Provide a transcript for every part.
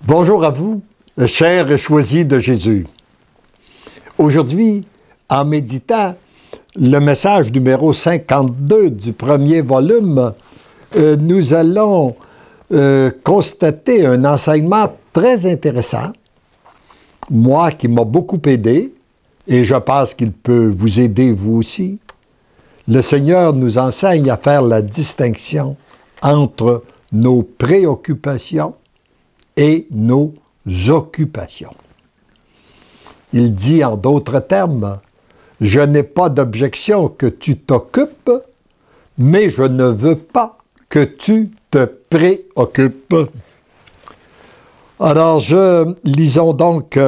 Bonjour à vous, chers et choisis de Jésus. Aujourd'hui, en méditant le message numéro 52 du premier volume, nous allons constater un enseignement très intéressant, moi qui m'a beaucoup aidé, et je pense qu'il peut vous aider vous aussi. Le Seigneur nous enseigne à faire la distinction entre nos préoccupations et nos occupations. Il dit en d'autres termes, « Je n'ai pas d'objection que tu t'occupes, mais je ne veux pas que tu te préoccupes. » Alors, lisons donc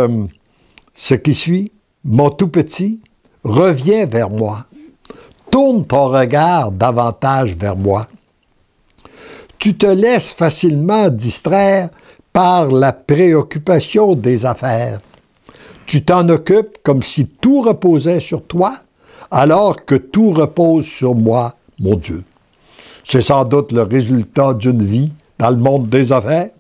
ce qui suit. « Mon tout petit, reviens vers moi. Tourne ton regard davantage vers moi. Tu te laisses facilement distraire par la préoccupation des affaires. Tu t'en occupes comme si tout reposait sur toi, alors que tout repose sur moi, mon Dieu. » C'est sans doute le résultat d'une vie dans le monde des affaires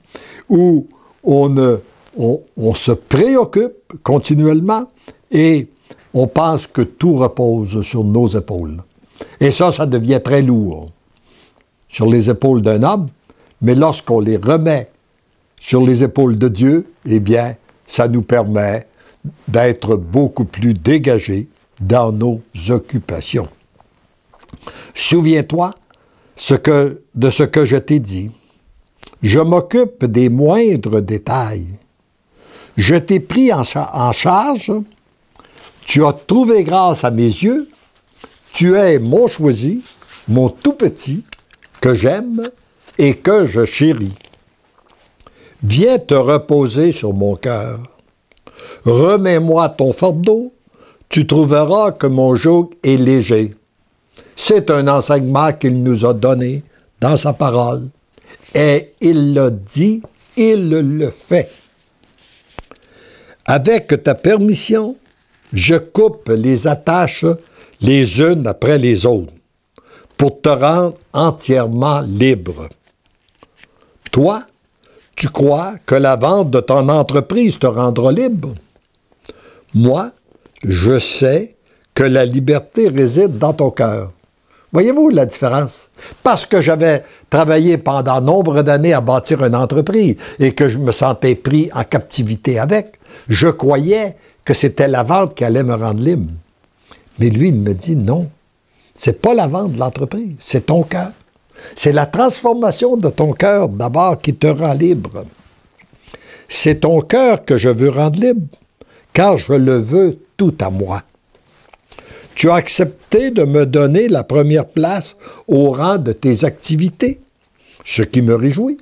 où on se préoccupe continuellement et on pense que tout repose sur nos épaules. Et ça devient très lourd sur les épaules d'un homme, mais lorsqu'on les remet sur les épaules de Dieu, eh bien, ça nous permet d'être beaucoup plus dégagés dans nos occupations. Souviens-toi de ce que je t'ai dit. Je m'occupe des moindres détails. Je t'ai pris en charge. Tu as trouvé grâce à mes yeux. Tu es mon choisi, mon tout petit, que j'aime et que je chéris. Viens te reposer sur mon cœur. Remets-moi ton fardeau, tu trouveras que mon joug est léger. C'est un enseignement qu'il nous a donné dans sa parole. Et il l'a dit, il le fait. Avec ta permission, je coupe les attaches les unes après les autres pour te rendre entièrement libre. Toi, tu crois que la vente de ton entreprise te rendra libre? Moi, je sais que la liberté réside dans ton cœur. Voyez-vous la différence? Parce que j'avais travaillé pendant nombre d'années à bâtir une entreprise et que je me sentais pris en captivité avec, je croyais que c'était la vente qui allait me rendre libre. Mais lui, il me dit non, c'est pas la vente de l'entreprise, c'est ton cœur. C'est la transformation de ton cœur d'abord qui te rend libre. C'est ton cœur que je veux rendre libre, car je le veux tout à moi. Tu as accepté de me donner la première place au rang de tes activités, ce qui me réjouit.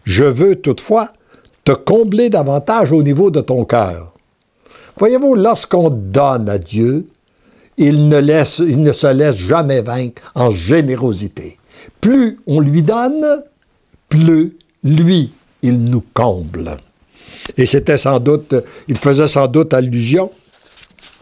Je veux toutefois te combler davantage au niveau de ton cœur. Voyez-vous, lorsqu'on donne à Dieu, il ne se laisse jamais vaincre en générosité. Plus on lui donne, plus lui, il nous comble. Et c'était sans doute, il faisait sans doute allusion,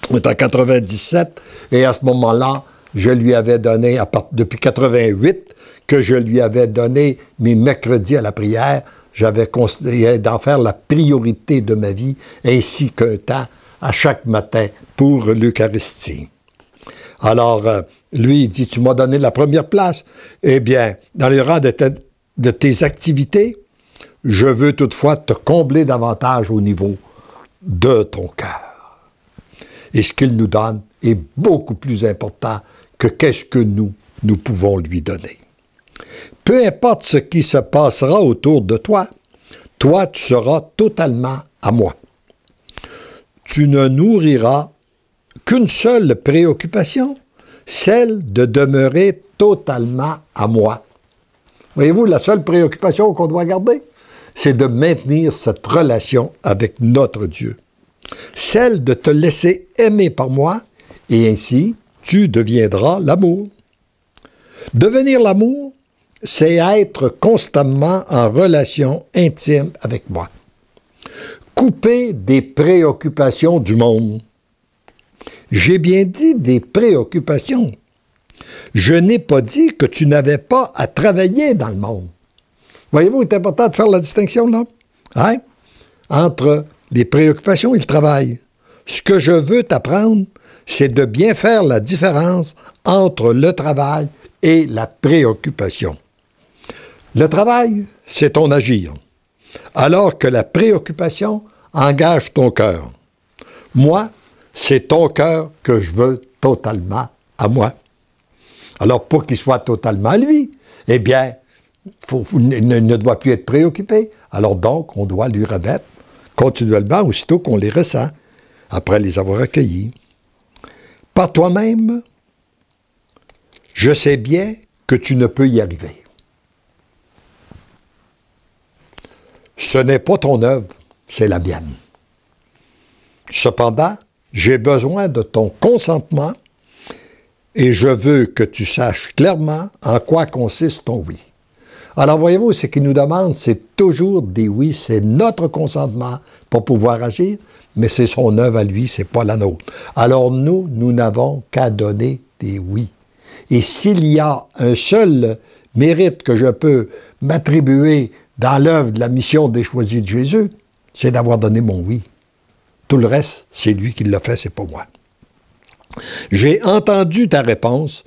on est en 97, et à ce moment-là, je lui avais donné, depuis 88, que je lui avais donné mes mercredis à la prière, j'avais conseillé d'en faire la priorité de ma vie, ainsi qu'un temps à chaque matin pour l'Eucharistie. Alors, lui, il dit, tu m'as donné la première place. Eh bien, dans les rangs de tes activités, je veux toutefois te combler davantage au niveau de ton cœur. Et ce qu'il nous donne est beaucoup plus important que qu'est-ce que nous pouvons lui donner. Peu importe ce qui se passera autour de toi, toi, tu seras totalement à moi. Tu ne nourriras qu'une seule préoccupation, celle de demeurer totalement à moi. Voyez-vous, la seule préoccupation qu'on doit garder, c'est de maintenir cette relation avec notre Dieu. Celle de te laisser aimer par moi, et ainsi, tu deviendras l'amour. Devenir l'amour, c'est être constamment en relation intime avec moi. Couper des préoccupations du monde. J'ai bien dit des préoccupations. Je n'ai pas dit que tu n'avais pas à travailler dans le monde. Voyez-vous, c'est important de faire la distinction, là. Hein? Entre les préoccupations et le travail. Ce que je veux t'apprendre, c'est de bien faire la différence entre le travail et la préoccupation. Le travail, c'est ton agir, alors que la préoccupation engage ton cœur. Moi, c'est ton cœur que je veux totalement à moi. Alors, pour qu'il soit totalement à lui, eh bien, il ne doit plus être préoccupé. Alors donc, on doit lui remettre continuellement, aussitôt qu'on les ressent, après les avoir accueillis. Par toi-même, je sais bien que tu ne peux y arriver. Ce n'est pas ton œuvre, c'est la mienne. Cependant, j'ai besoin de ton consentement et je veux que tu saches clairement en quoi consiste ton oui. Alors, voyez-vous, ce qu'il nous demande, c'est toujours des oui, c'est notre consentement pour pouvoir agir, mais c'est son œuvre à lui, c'est pas la nôtre. Alors, nous n'avons qu'à donner des oui. Et s'il y a un seul mérite que je peux m'attribuer dans l'œuvre de la mission des choisis de Jésus, c'est d'avoir donné mon oui. Tout le reste, c'est lui qui l'a fait, c'est pas moi. J'ai entendu ta réponse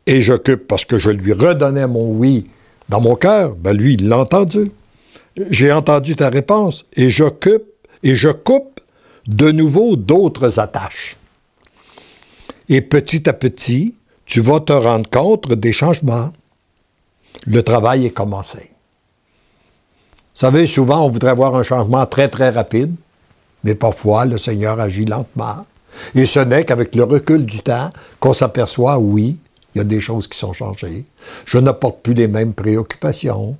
et j'occupe, parce que je lui redonnais mon oui dans mon cœur, ben lui, il l'a entendu. J'ai entendu ta réponse et je coupe de nouveau d'autres attaches. Et petit à petit, tu vas te rendre compte des changements. Le travail est commencé. Vous savez, souvent, on voudrait voir un changement très, très rapide, mais parfois, le Seigneur agit lentement. Et ce n'est qu'avec le recul du temps qu'on s'aperçoit, oui, il y a des choses qui sont changées. Je ne porte plus les mêmes préoccupations.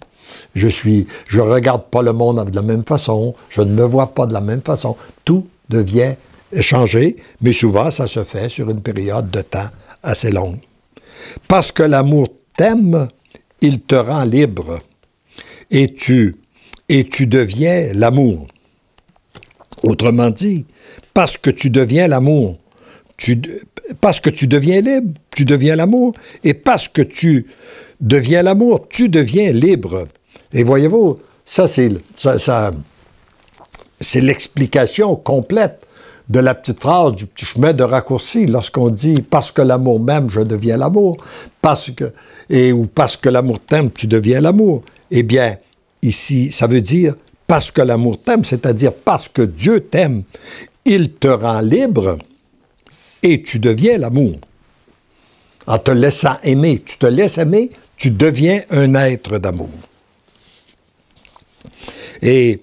Je regarde pas le monde de la même façon. Je ne me vois pas de la même façon. Tout devient changé, mais souvent, ça se fait sur une période de temps assez longue. Parce que l'amour t'aime, il te rend libre. Et tu deviens l'amour. Autrement dit, parce que tu deviens l'amour, parce que tu deviens libre, tu deviens l'amour, et parce que tu deviens l'amour, tu deviens libre. Et voyez-vous, ça c'est l'explication complète de la petite phrase du petit chemin de raccourci lorsqu'on dit « parce que l'amour m'aime, je deviens l'amour » ou « parce que l'amour t'aime, tu deviens l'amour ». Eh bien, ici, ça veut dire « parce que l'amour t'aime », c'est-à-dire « parce que Dieu t'aime, il te rend libre et tu deviens l'amour ». En te laissant aimer, tu te laisses aimer, tu deviens un être d'amour. Et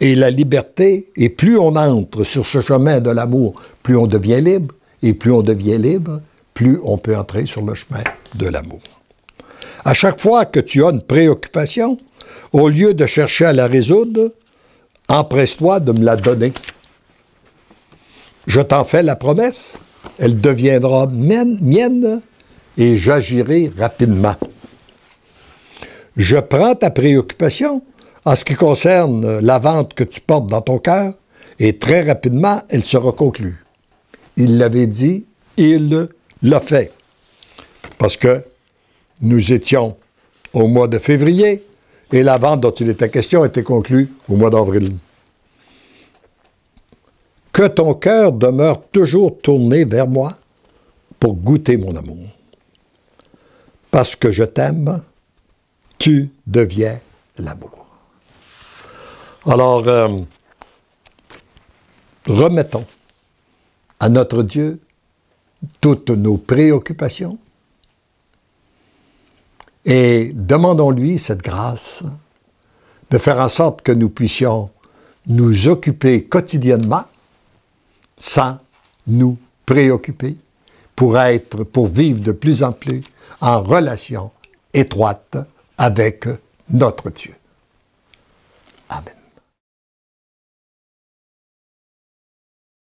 la liberté, et plus on entre sur ce chemin de l'amour, plus on devient libre, et plus on devient libre, plus on peut entrer sur le chemin de l'amour. À chaque fois que tu as une préoccupation, au lieu de chercher à la résoudre, empresse-toi de me la donner. Je t'en fais la promesse, elle deviendra mienne et j'agirai rapidement. Je prends ta préoccupation en ce qui concerne la vente que tu portes dans ton cœur et très rapidement, elle sera conclue. Il l'avait dit, il l'a fait. Parce que nous étions au mois de février et la vente dont il était question était conclue au mois d'avril. Que ton cœur demeure toujours tourné vers moi pour goûter mon amour. Parce que je t'aime, tu deviens l'amour. Alors, remettons à notre Dieu toutes nos préoccupations et demandons-lui cette grâce de faire en sorte que nous puissions nous occuper quotidiennement sans nous préoccuper pour vivre de plus en plus en relation étroite avec notre Dieu. Amen.